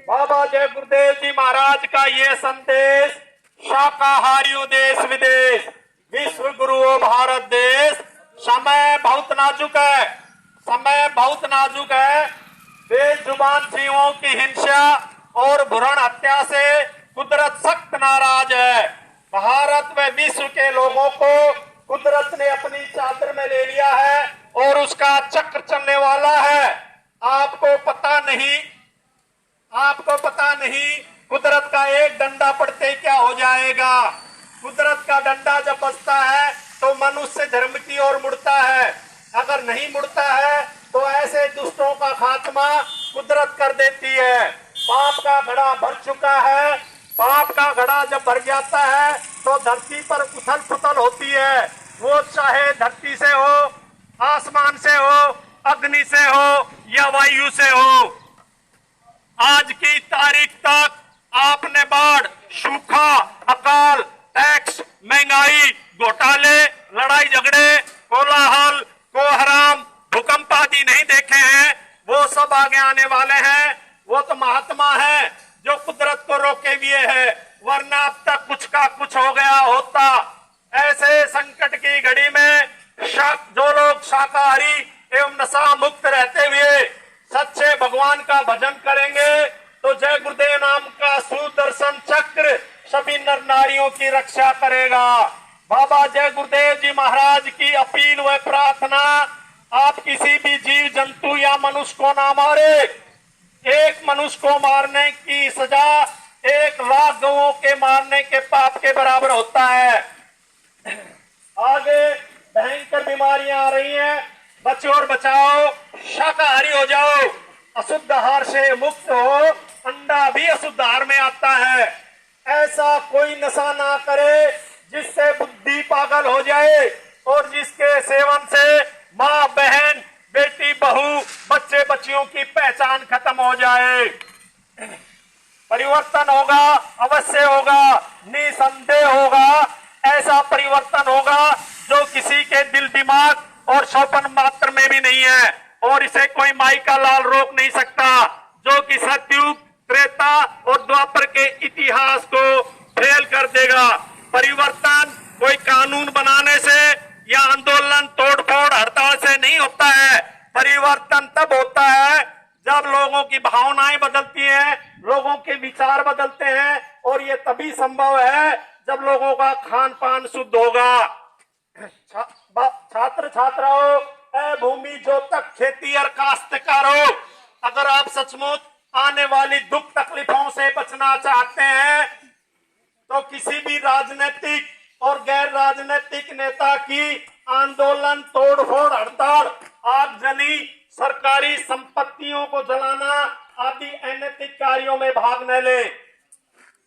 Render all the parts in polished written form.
बाबा जय गुरुदेव जी महाराज का ये संदेश, शाकाहारियों देश विदेश, विश्व गुरुओं भारत देश। समय बहुत नाजुक है, समय बहुत नाजुक है। बेजुबान जीवों की हिंसा और भ्रूण हत्या से कुदरत सख्त नाराज है। भारत व विश्व के लोगों को कुदरत ने अपनी चादर में ले लिया है और उसका चक्र चलने वाला है। आपको पता नहीं कुदरत का एक डंडा पड़ते क्या हो जाएगा। कुदरत का डंडा जब बजता है तो मनुष्य धर्म की ओर मुड़ता है, अगर नहीं मुड़ता है तो ऐसे दुष्टों का खात्मा कुदरत कर देती है। पाप का घड़ा भर चुका है, पाप का घड़ा जब भर जाता है तो धरती पर उथल पुथल होती है। वो चाहे धरती से हो, आसमान से हो, अग्नि से हो या वायु से हो। आज की तारीख तक आपने बाढ़, सूखा, अकाल, टैक्स, महंगाई, घोटाले, लड़ाई झगड़े, कोलाहल, कोहराम, भूकंप आदि नहीं देखे हैं। वो सब आगे आने वाले हैं। वो तो महात्मा है जो कुदरत को रोके हुए है, वरना अब तक कुछ का कुछ हो गया होता। ऐसे संकट की घड़ी में जो लोग शाकाहारी एवं नशा मुक्त रहते हुए सच्चे भगवान का भजन करेंगे तो जय गुरुदेव नाम का सुदर्शन चक्र सभी नर नारियों की रक्षा करेगा। बाबा जय गुरुदेव जी महाराज की अपील व प्रार्थना, आप किसी भी जीव जंतु या मनुष्य को ना मारे। एक मनुष्य को मारने की सजा 1,00,000 गौओं के मारने के पाप के बराबर होता है। आगे भयंकर बीमारियां आ रही हैं, बचो और बचाओ, शाकाहारी हो जाओ, अशुद्ध आहार से मुक्त हो। अंडा भी अशुद्ध आहार में आता है। ऐसा कोई नशा ना करे जिससे बुद्धि पागल हो जाए और जिसके सेवन से माँ बहन, बेटी बहू, बच्चे बच्चियों की पहचान खत्म हो जाए। परिवर्तन होगा, अवश्य होगा, निसंदेह होगा। ऐसा परिवर्तन होगा जो किसी के दिल दिमाग और शोपन मात्र में भी नहीं है और इसे कोई माई का लाल रोक नहीं सकता, जो कि सतयुग, त्रेता और द्वापर के इतिहास को फेल कर देगा। परिवर्तन कोई कानून बनाने से या आंदोलन, तोड़फोड़, हड़ताल से नहीं होता है। परिवर्तन तब होता है जब लोगों की भावनाएं बदलती हैं, लोगों के विचार बदलते हैं, और ये तभी संभव है जब लोगों का खान पान शुद्ध होगा। छात्र छात्राओं, भूमि जोतक, खेती और काश्तकारों, अगर आप सचमुच आने वाली दुख तकलीफों से बचना चाहते हैं तो किसी भी राजनीतिक और गैर राजनीतिक नेता की आंदोलन, तोड़फोड़, हड़ताल, आगजनी, सरकारी संपत्तियों को जलाना आदि अनैतिक कार्यों में भाग न ले।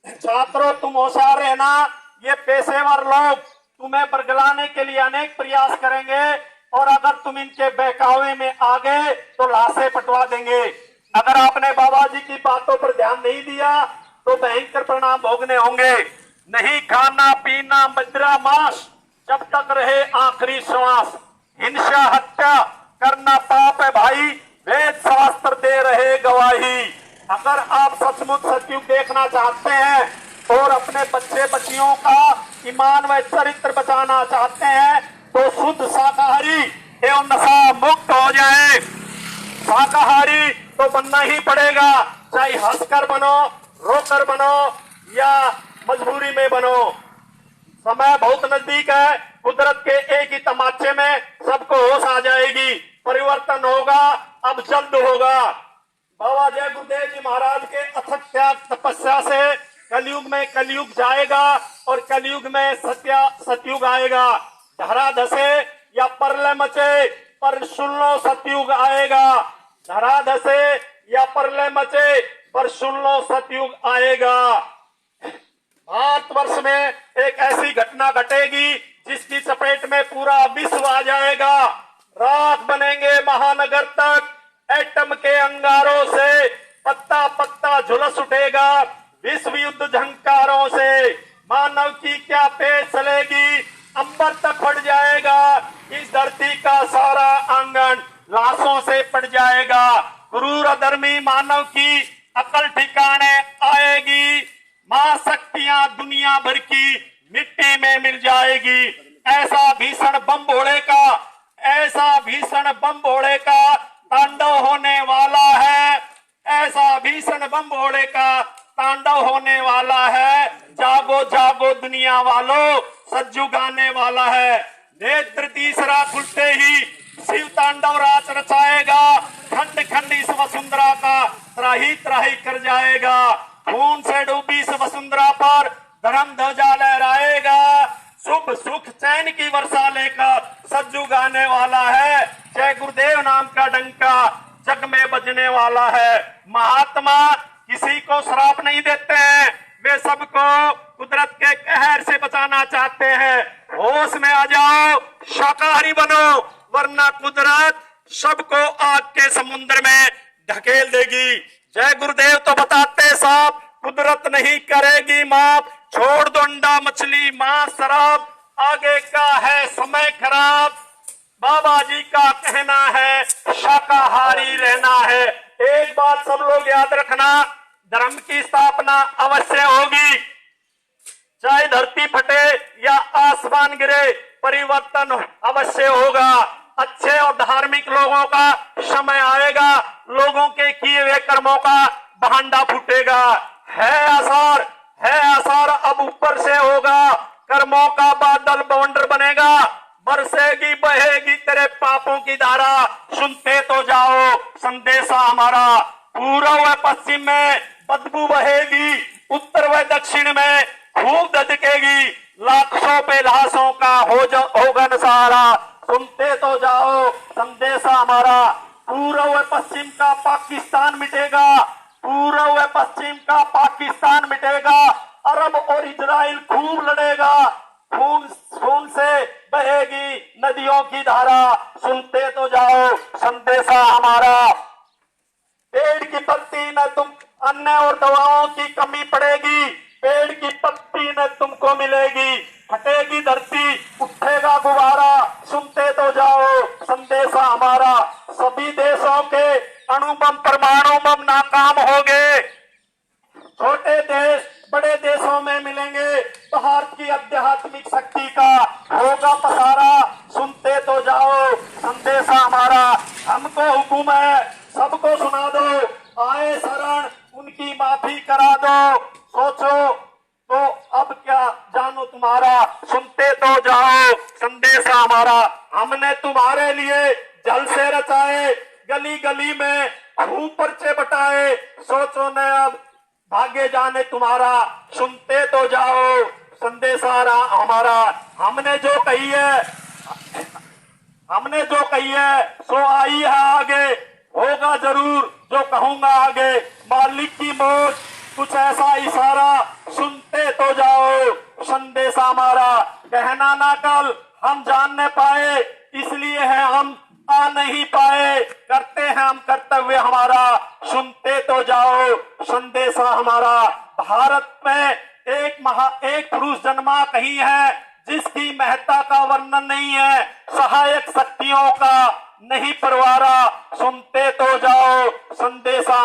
छात्रों, तुम होशियार रहना। ये पेशेवर लोग तुम्हें बरगलाने के लिए अनेक प्रयास करेंगे और अगर तुम इनके बहकावे में आ गए तो लाशें पटवा देंगे। अगर आपने बाबा जी की बातों पर ध्यान नहीं दिया तो भयंकर परिणाम भोगने होंगे। नहीं खाना पीना मदिरा मांस जब तक रहे आखिरी श्वास। हिंसा हत्या करना पाप है भाई, वेद शास्त्र दे रहे गवाही। अगर आप सचमुच सतयुग देखना चाहते हैं और अपने बच्चे बच्चियों का ईमान व चरित्र बचाना चाहते हैं तो शुद्ध शाकाहारी एवं नशा मुक्त हो जाए। शाकाहारी तो बनना ही पड़ेगा, चाहे हंसकर बनो, रोकर बनो या मजबूरी में बनो। समय बहुत नजदीक है। कुदरत के एक ही तमाचे में सबको होश आ जाएगी। परिवर्तन होगा, अब जल्द होगा। बाबा जय गुरुदेव जी महाराज के अथक त्याग तपस्या से कलयुग में कलयुग जाएगा और कलयुग में सतयुग आएगा। धरा धसे या प्रलय मचे पर सुन लो सतयुग आएगा। धरा धसे या प्रलय मचे पर सुन लो सतयुग आएगा। भारतवर्ष में एक ऐसी घटना घटेगी जिसकी चपेट में पूरा विश्व आ जाएगा। राख बनेंगे महानगर तक, एटम के अंगारों से पत्ता पत्ता झुलस उठेगा। विश्व युद्ध झंकारों से मानव की क्या पेश चलेगी, अंबर तक फट जाएगा। इस धरती का सारा आंगन लाशों से पड़ जाएगा। क्रूर अधर्मी मानव की अकल ठिकाने आएगी, मां शक्तियां दुनिया भर की मिट्टी में मिल जाएगी। ऐसा भीषण बम भोले का, ऐसा भीषण बम भोले का तांडव होने वाला है, ऐसा भीषण बम भोले का तांडव होने वाला है। जागो जागो दुनिया वालों, सज्जू गाने वाला है। नेत्र तीसरा खुलते ही शिव तांडव राज रचाएगा, खंड खंड इस वसुंधरा का त्राही त्राही कर जाएगा। खून से डूबी इस वसुंधरा पर धर्म ध्वजा लहराएगा। शुभ सुख चैन की वर्षा लेकर सज्जू गाने वाला है। जय गुरुदेव नाम का डंका जग में बजने वाला है। महात्मा किसी को श्राप नहीं देते हैं, वे सबको कुदरत के कहर से बचाना चाहते हैं। होश में आ जाओ, शाकाहारी बनो, वरना कुदरत सबको आग के समुद्र में ढकेल देगी। जय गुरुदेव तो बताते साहब, कुदरत नहीं करेगी माफ। छोड़ दो अंडा मछली मांस शराब, आगे का है समय खराब। बाबा जी का कहना है शाकाहारी रहना है। एक बात सब लोग याद रखना, धर्म की स्थापना अवश्य होगी, चाहे धरती फटे या आसमान गिरे, परिवर्तन अवश्य होगा। अच्छे और धार्मिक लोगों का समय आएगा, लोगों के किए हुए कर्मों का भांडा फूटेगा। है आसार अब ऊपर से होगा, कर्मों का बादल बवंडर बनेगा। बरसेगी बहेगी तेरे पापों की धारा, सुनते तो जाओ संदेशा हमारा। पूर्व व पश्चिम में बदबू बहेगी, उत्तर व दक्षिण में खूब धधकेगी। लाखों पे लाशों का होगा नजारा, सुनते तो जाओ संदेशा हमारा। पूर्व व पश्चिम का पाकिस्तान मिटेगा, पूर्व व पश्चिम का पाकिस्तान मिटेगा। अरब और इजराइल खूब लड़ेगा, खून से बहेगी नदियों की धारा, सुनते तो जाओ संदेशा हमारा। पेड़ की पत्ती न तुम अन्न और दवाओं की कमी पड़ेगी, पेड़ की पत्ती न तुमको मिलेगी। फटेगी धरती उठेगा गुब्बारा, सुनते तो जाओ संदेशा हमारा। सभी देशों के अणु बम परमाणु बम नाकाम हो गए, छोटे देश बड़े देशों में मिलेंगे। भारत की आध्यात्मिक शक्ति का होगा पसारा, सुनते तो जाओ संदेशा हमारा। हमको हुकुम है सबको सुना दो, आए शरण उनकी माफी करा दो। सोचो तो अब क्या जानो तुम्हारा, सुनते तो जाओ संदेशा हमारा। हमने तुम्हारे लिए जल से रचाए, गली गली में खूब पर्चे बटाए। सोचो न अब भाग्य जाने तुम्हारा, सुनते तो जाओ संदेशा हमारा। हमने जो कही है सो आई है आगे, होगा जरूर जो कहूंगा आगे। मालिक की मौज कुछ ऐसा इशारा, सुनते तो जाओ संदेशा हमारा। कहना ना कल हम जान न पाए, इसलिए है हम आ नहीं पाए। करते हैं हम कर्तव्य हमारा, सुनते तो जाओ संदेशा हमारा। भारत में एक पुरुष जन्मा कहीं है, जिसकी महत्ता का वर्णन नहीं है, सहायक शक्तियों का नहीं परवारा। सुनते तो जाओ संदेशा।